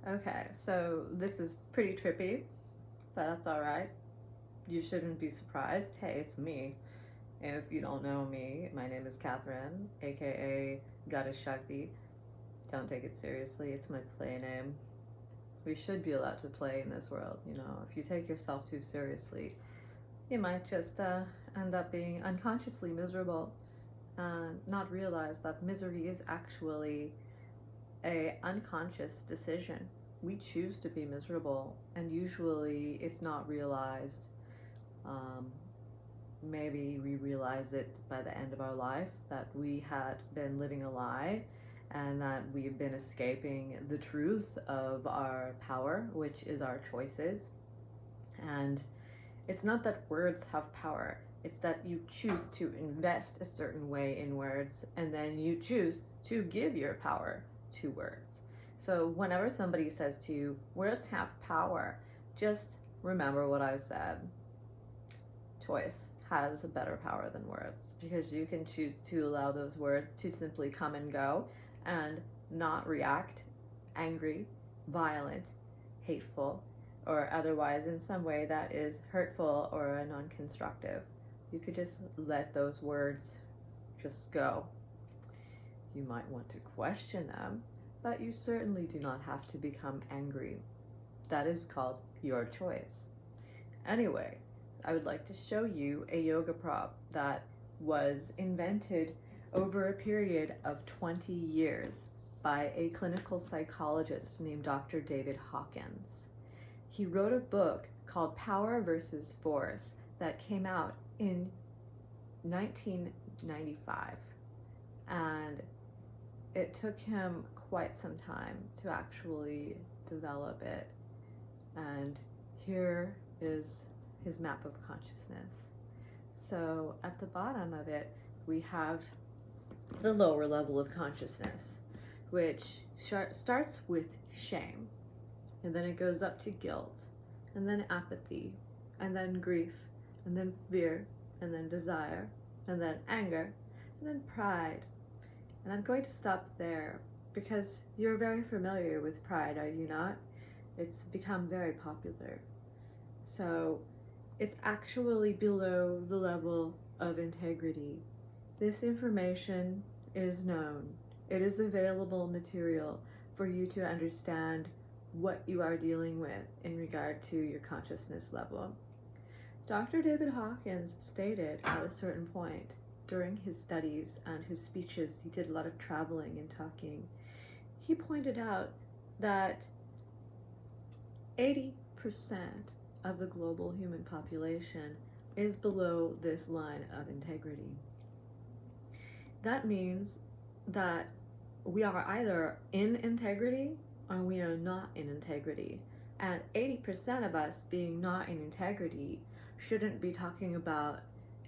Okay, so this is pretty trippy, but that's all right. You shouldn't be surprised. Hey, it's me. If you don't know me, my name is Catherine, aka Goddess Shakti. Don't take it seriously, it's my play name. We should be allowed to play in this world, you know. If you take yourself too seriously, you might just end up being unconsciously miserable and not realize that misery is actually a unconscious decision. We choose to be miserable, and usually it's not realized. Um, Maybe we realize it by the end of our life that we had been living a lie and that we've been escaping the truth of our power, which is our choices. And it's not that words have power, it's that you choose to invest a certain way in words and then you choose to give your power to words. So whenever somebody says to you, words have power, just remember what I said. Choice has a better power than words because you can choose to allow those words to simply come and go and not react angry, violent, hateful, or otherwise in some way that is hurtful or non-constructive. You could just let those words just go. You might want to question them, but you certainly do not have to become angry. That is called your choice. Anyway, I would like to show you a yoga prop that was invented over a period of 20 years by a clinical psychologist named Dr. David Hawkins. He wrote a book called Power versus Force that came out in 1995, and it took him quite some time to actually develop it. And here is his map of consciousness. So at the bottom of it, we have the lower level of consciousness, which starts with shame, and then it goes up to guilt, and then apathy, and then grief, and then fear, and then desire, and then anger, and then pride. And I'm going to stop there because you're very familiar with pride, are you not? It's become very popular. So it's actually below the level of integrity. This information is known. It is available material for you to understand what you are dealing with in regard to your consciousness level. Dr. David Hawkins stated at a certain point during his studies and his speeches, he did a lot of traveling and talking. He pointed out that 80% of the global human population is below this line of integrity. That means that we are either in integrity or we are not in integrity. And 80% of us being not in integrity shouldn't be talking about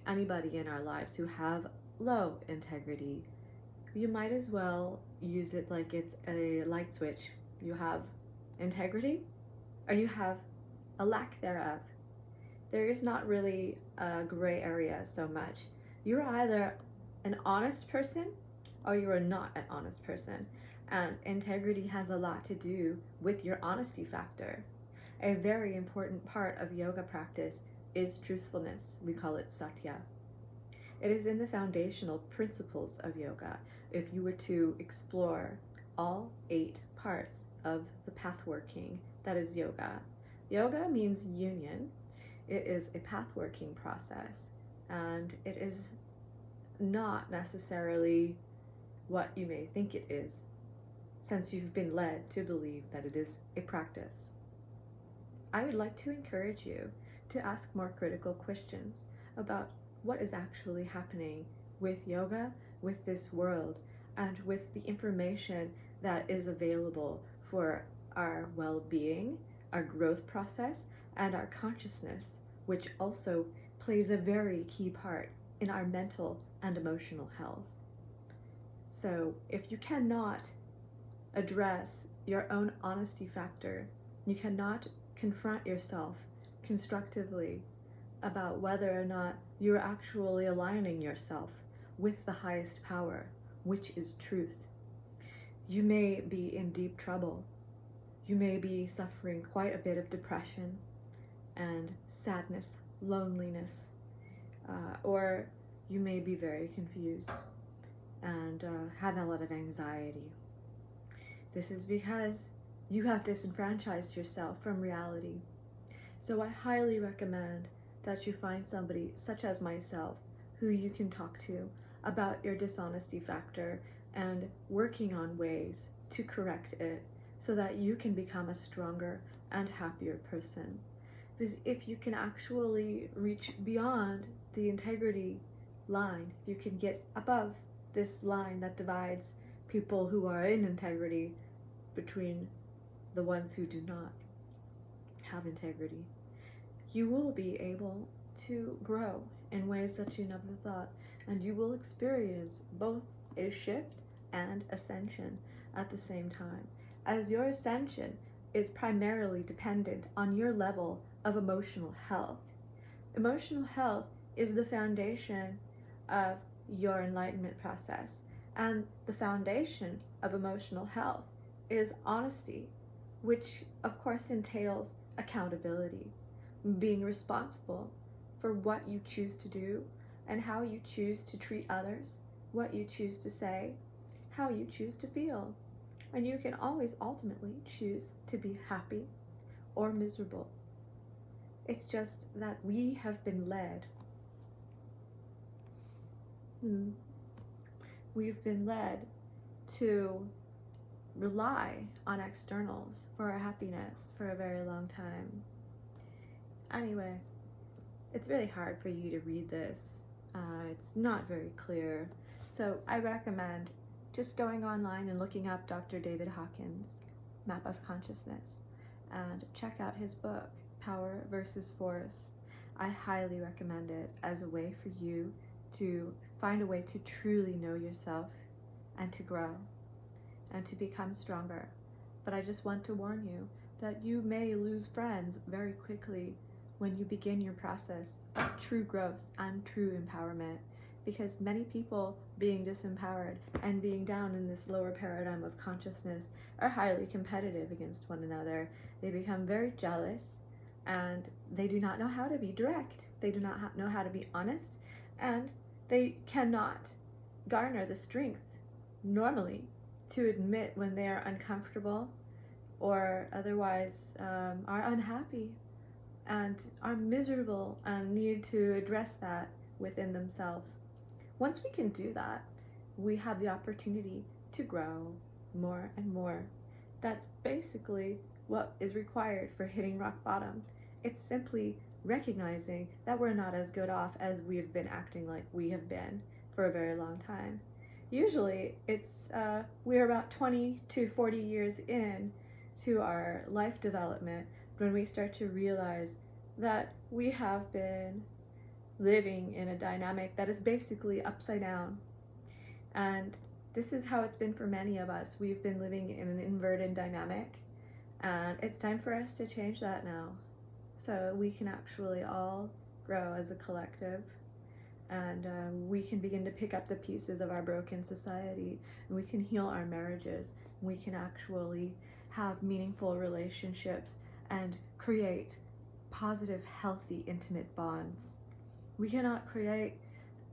anybody in our lives who have low integrity. You might as well use it like it's a light switch. You have integrity or you have a lack thereof. There is not really a gray area so much. You're either an honest person or you are not an honest person. And integrity has a lot to do with your honesty factor. A very important part of yoga practice is truthfulness. We call it satya. It is in the foundational principles of yoga. If you were to explore all 8 parts of the path working that is yoga. Yoga means union. It is a path working process, and it is not necessarily what you may think it is, since you've been led to believe that it is a practice. I would like to encourage you to ask more critical questions about what is actually happening with yoga, with this world, and with the information that is available for our well-being, our growth process, and our consciousness, which also plays a very key part in our mental and emotional health. So if you cannot address your own honesty factor, you cannot confront yourself constructively about whether or not you're actually aligning yourself with the highest power, which is truth, you may be in deep trouble. You may be suffering quite a bit of depression and sadness, loneliness, or you may be very confused and have a lot of anxiety. This is because you have disenfranchised yourself from reality. So I highly recommend that you find somebody such as myself who you can talk to about your dishonesty factor and working on ways to correct it so that you can become a stronger and happier person. Because if you can actually reach beyond the integrity line, you can get above this line that divides people who are in integrity between the ones who do not have integrity. You will be able to grow in ways that you never thought, and you will experience both a shift and ascension at the same time, as your ascension is primarily dependent on your level of emotional health. Emotional health is the foundation of your enlightenment process, and the foundation of emotional health is honesty, which of course entails accountability, being responsible for what you choose to do and how you choose to treat others, what you choose to say, how you choose to feel. And you can always ultimately choose to be happy or miserable. It's just that we have been led. We've been led to rely on externals for our happiness for a very long time. Anyway, it's really hard for you to read this. It's not very clear. So I recommend just going online and looking up Dr. David Hawkins' Map of Consciousness and check out his book, Power versus Force. I highly recommend it as a way for you to find a way to truly know yourself and to grow and to become stronger. But I just want to warn you that you may lose friends very quickly when you begin your process of true growth and true empowerment, because many people being disempowered and being down in this lower paradigm of consciousness are highly competitive against one another. They become very jealous and they do not know how to be direct. They do not know how to be honest, and they cannot garner the strength normally to admit when they are uncomfortable or otherwise are unhappy and are miserable and need to address that within themselves. Once we can do that, we have the opportunity to grow more and more. That's basically what is required for hitting rock bottom. It's simply recognizing that we're not as good off as we have been acting like we have been for a very long time. Usually we're about 20 to 40 years in to our life development when we start to realize that we have been living in a dynamic that is basically upside down. And this is how it's been for many of us. We've been living in an inverted dynamic, and it's time for us to change that now so we can actually all grow as a collective, and we can begin to pick up the pieces of our broken society, and we can heal our marriages. We can actually have meaningful relationships and create positive, healthy, intimate bonds. We cannot create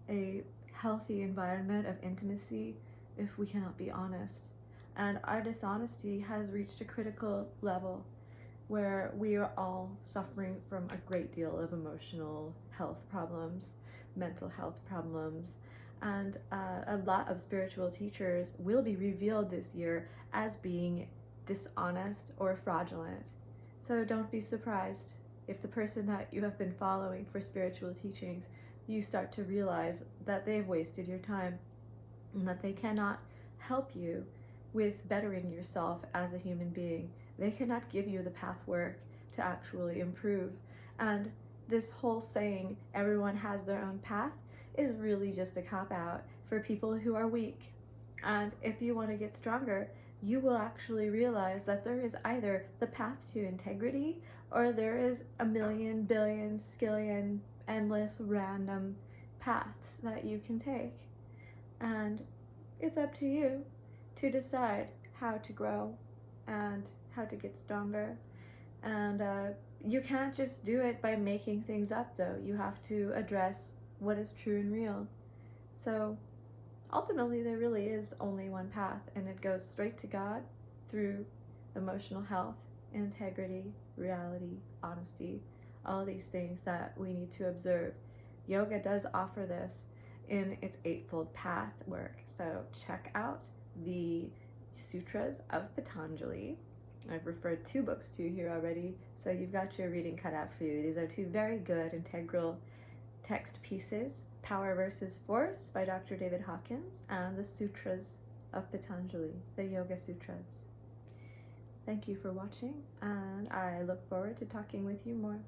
a healthy environment of intimacy if we cannot be honest. And our dishonesty has reached a critical level where we are all suffering from a great deal of emotional health problems, mental health problems, and a lot of spiritual teachers will be revealed this year as being dishonest or fraudulent. So don't be surprised if the person that you have been following for spiritual teachings, you start to realize that they've wasted your time and that they cannot help you with bettering yourself as a human being. They cannot give you the path work to actually improve. And this whole saying, everyone has their own path, is really just a cop-out for people who are weak. And if you want to get stronger, you will actually realize that there is either the path to integrity or there is a million, billion, skillion, endless, random paths that you can take. And it's up to you to decide how to grow and how to get stronger. And you can't just do it by making things up, though. You have to address what is true and real. So ultimately, there really is only one path, and it goes straight to God through emotional health, integrity, reality, honesty, all these things that we need to observe. Yoga does offer this in its Eightfold Path work. So check out the Sutras of Patanjali. I've referred 2 books to you here already, so you've got your reading cut out for you. These are 2 very good integral text pieces, Power versus Force by Dr. David Hawkins, and the Sutras of Patanjali, the Yoga Sutras. Thank you for watching, and I look forward to talking with you more.